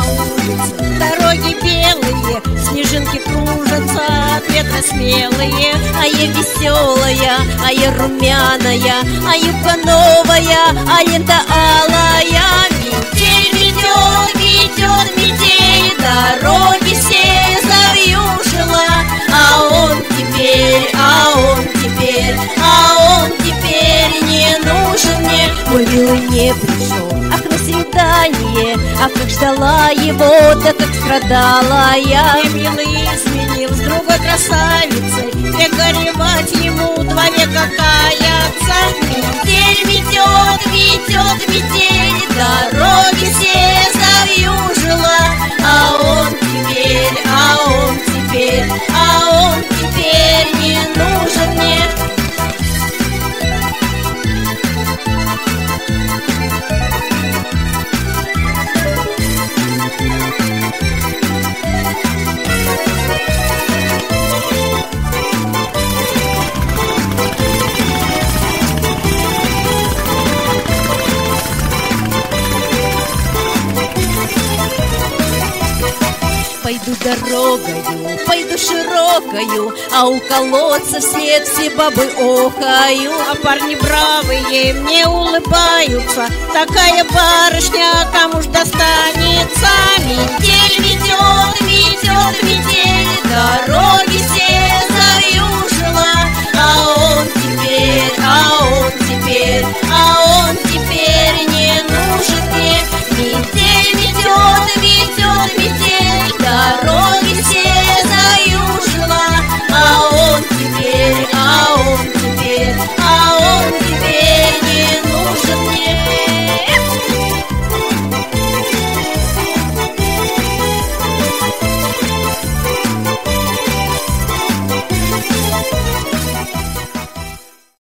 на улице дороги белые, снежинки кружатся от ветра смелые. А я веселая, а я румяная, а юбка новая, а лента алая. Метель ведет, ведет метель, дороги все завьюжила. А он теперь не нужен мне. Мой милый не пришел, ах, на свидание, ах, как ждала его, да как страдала я. Мне милый изменил с другой красавицей, век горевать ему, 2 века каяться. Метель ведет, ведет метель, дороги все завьюжила. А он теперь не нужен мне. Пойду дорогою, пойду широкою, а у колодца вслед все бабы охаю. А парни бравые мне улыбаются, такая барышня кому ж достанется.